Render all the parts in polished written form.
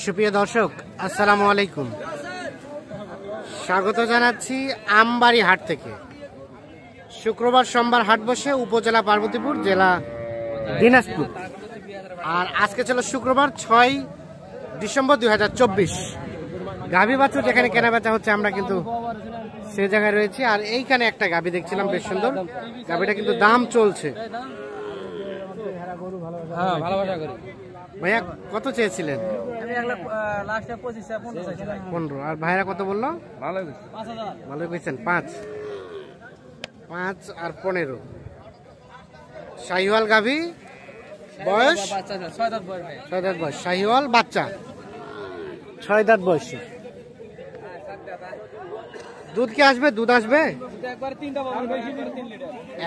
সুপ্রিয় দর্শক, আসসালামু আলাইকুম। স্বাগত জানাচ্ছি আমবাড়ি হাট থেকে। শুক্রবার সোমবার হাট বসে উপজেলা পার্বতীপুর, জেলা দিনাজপুর। আর আজকে ছিল শুক্রবার 6 ডিসেম্বর 2024। গাভী বাছুর যেখানে কেনা বেচা হচ্ছে আমরা কিন্তু সে জায়গায় রয়েছি। আর এইখানে একটা গাভী দেখছিলাম, বেশ সুন্দর গাভীটা, কিন্তু দাম চলছে। ভাইয়া কত চেয়েছিলেন? 15। আর ভাইরা কত বললো? ভালো পেয়েছেন 5 আর 15। শাহিওয়াল গাভী, বয়স 6 দাঁত বয়স। শাহিওয়াল বাচ্চা 6 দাঁত বয়সে। দুধ কি আসবে? দুধ আসবে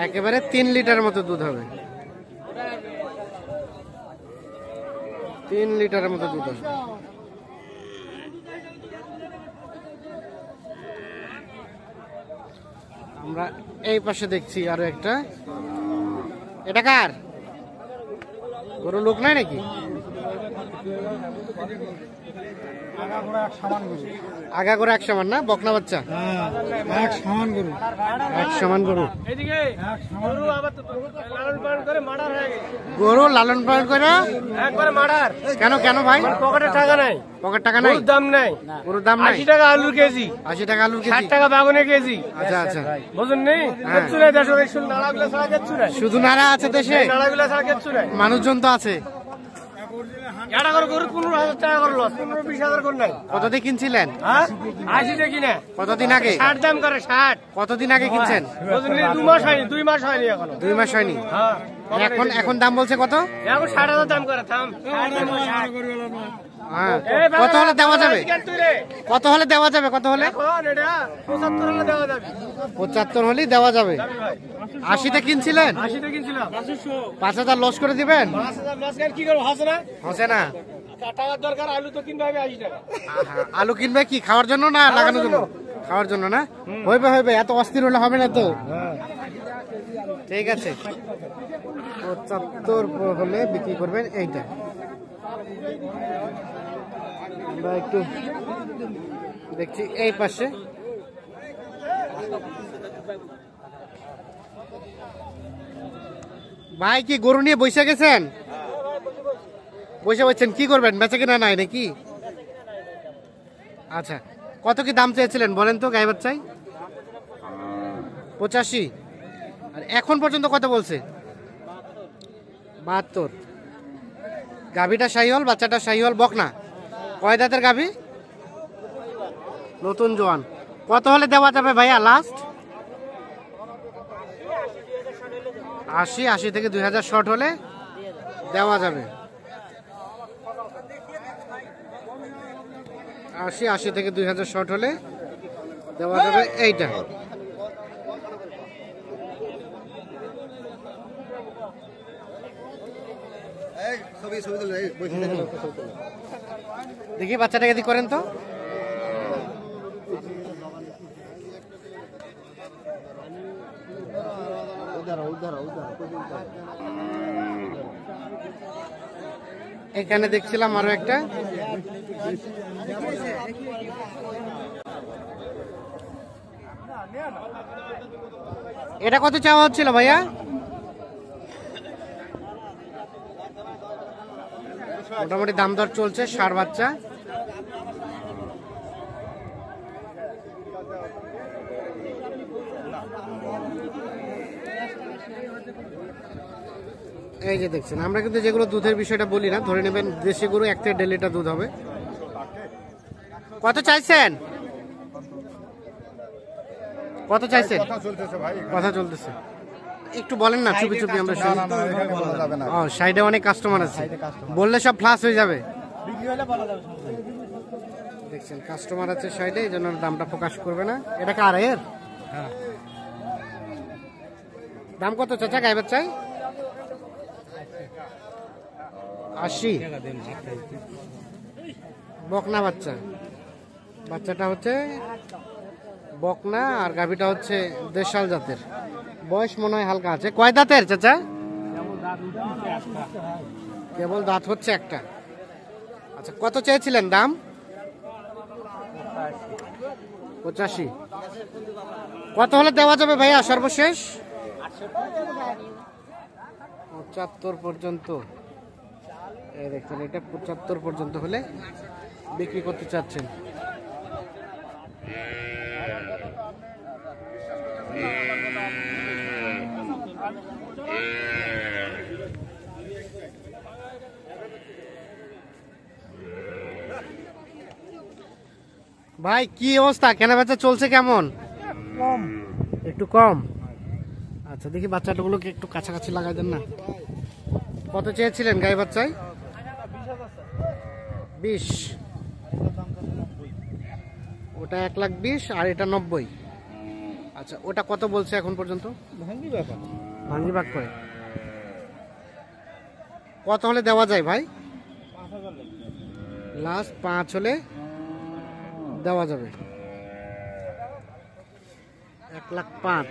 একেবারে 3 লিটার মতো দুধ হবে। 3 লিটারের মতো দুধ আসবে। আমরা এই পাশে দেখছি আরো একটা। এটা কার গরু? লোক নাই নাকি? আগাগোড়া এক সমান না? বকনা বাচ্চা এক সমান গরু, এক সমান গরু। গরু লালন পালন করে একবারে মার্ডার। কেন কেন ভাই? পকেটে টাকা নাই। পকেট টাকা নাই, দাম নাই। গরুর দাম নাই। 80 টাকা আলুর কেজি, 80 টাকা আলুর কেজি, 60 টাকা বেগুনের কেজি। আচ্ছা আচ্ছা, বুঝুন নি? কিচ্ছু নাই দেশে, নাড়াগুলা ছাড়া কিচ্ছু নাই। শুধু নাড়া আছে দেশে, নাড়াগুলা ছাড়া কিচ্ছু নাই। মানুষজন তো আছে। কতদিন কিনছিলেন? 80 দিয়ে কিনে। কতদিন আগে? 60 দাম করে। 60 কতদিন আগে কিনছেন? 2 মাস হয়নি। 2 মাস হয়নি এখনো। 2 মাস হয়নি। এখন দাম বলছে কত? এখন 60,000 দাম করে। থাম, কত হলে দেওয়া যাবে? কত হলে দেওয়া যাবে? কত হলে? 75 হলেই দেওয়া যাবে। 80তে কিনছিলেন? 80তে কিনছিলাম। 5,000 লস করে দিবেন? 5,000 লস করে কি করব? হসে না। টাকার দরকার। আলু তো কিনবে 80 টাকা। আলু কিনবে কি খাওয়ার জন্য না লাগানোর জন্য? খাওয়ার জন্য না? হইবে হইবে, এত অস্থির হলে হবে না তো। ঠিক আছে, 75 হলে বিক্রি করবেন। এইটা আমরা একটু দেখছি এই পাশে। ভাই কি গরু নিয়ে বসে গেছেন? বসে বলছেন কি করবেন? বেচা কিনা নাই নাকি? আচ্ছা, কত কি দাম চেয়েছিলেন বলেন তো গাই বাচ্চাই? 85। আর এখন পর্যন্ত কত বলছে? 72। গাভীটা শাহিওয়াল, বাচ্চাটা শাহিওয়াল, বকনা। কয় দাঁতের গাভী? নতুন জোয়ান। কত হলে দেওয়া যাবে ভাইয়া লাস্ট? 80 থেকে 2000 শর্ট হলে দেওয়া যাবে। 80 থেকে 2000 শর্ট হলে দেওয়া যাবে। এইটা দেখি, বাচ্চাটাকে দি করেন তো। এখানে দেখছিলাম আরো একটা। এটা কত চাওয়া হচ্ছিল ভাইয়া? মোটামুটি দাম দর চলছে। ষাঁড় বাচ্চা। এই যে দেখছেন, আমরা কিন্তু যেগুলো দুধের বিষয়টা বলি না, ধরে নেবেন দেশি গরু 1 থেকে 1.5 লিটার দুধ হবে। কত চাইছেন? কত চাইছেন? কথা চলতেছে, একটু বলেন না চুপি চুপি আমরা শুনি। ও, সাইডে অনেক কাস্টমার আছে, বললে সব ফ্লাশ হয়ে যাবে। দেখছেন কাস্টমার আছে সাইডে, এই জন্য দামটা প্রকাশ করবে না। এটা কার এর? দাম কত চাচা গাই বাচ্চাই? 80। বকনা বাচ্চা। বাচ্চাটা হচ্ছে বকনা আর গাভীটা হচ্ছে দেশাল জাতের। বয়স মনে হয় হালকা আছে। কয় দাঁতের চাচা? কেবল দাঁত হচ্ছে একটা। আচ্ছা, আচ্ছা, কত চেয়েছিলেন দাম? 85। কত হলে দেওয়া যাবে ভাইয়া সর্বশেষ? 75 পর্যন্ত। এই দেখছেন, এটা 75 পর্যন্ত হলে বিক্রি করতে চাচ্ছেন। ভাই কি অবস্থা, কেনা বেচা চলছে কেমন? কম। একটু কম। আচ্ছা, দেখি বাচ্চাটাগুলোকে একটু কাছাকাছি লাগাই দেন না। কত চেয়েছিলেন গাই বাচ্চায়? 20। ওটা 1,20,000 আর এটা 90। আচ্ছা, ওটা কত বলছে এখন পর্যন্ত? ভাঙ্গি ব্যাপার। ভাঙ্গি ভাগ করে। কত হলে দেওয়া যায় ভাই? 5,000 লাগবে। লাস্ট 5 হলে দেওয়া যাবে। 1,05,000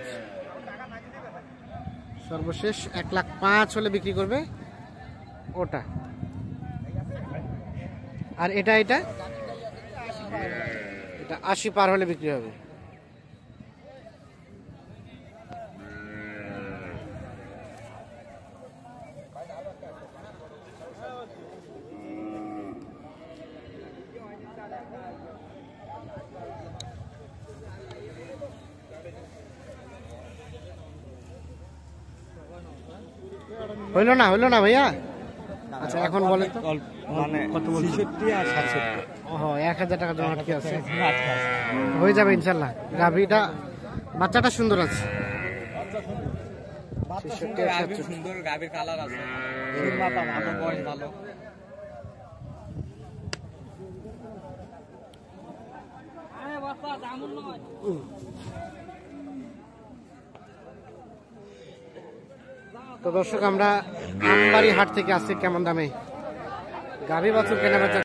সর্বশেষ 1,05,000 হলে বিক্রি করবে ওটা। আর এটা এটা 80 পার হলে বিক্রি হবে। হইল না ভাইয়া? আচ্ছা, এখন বলেন তো মানে কত বলছেন? 66 আর 67। ওহো, 1,000 টাকা জমা আটকে আছে। হয়ে যাবে ইনশাল্লাহ। গাভীটা বাচ্চাটা সুন্দর আছে। 66 আর 67 সুন্দর গাবির কালার আছে। এর মাথা ভালো, বয়স ভালো। তো দর্শক, আমরা আমবাড়ি হাট থেকে আসছি কেমন দামে গাভী বাছুর কেনা বেচা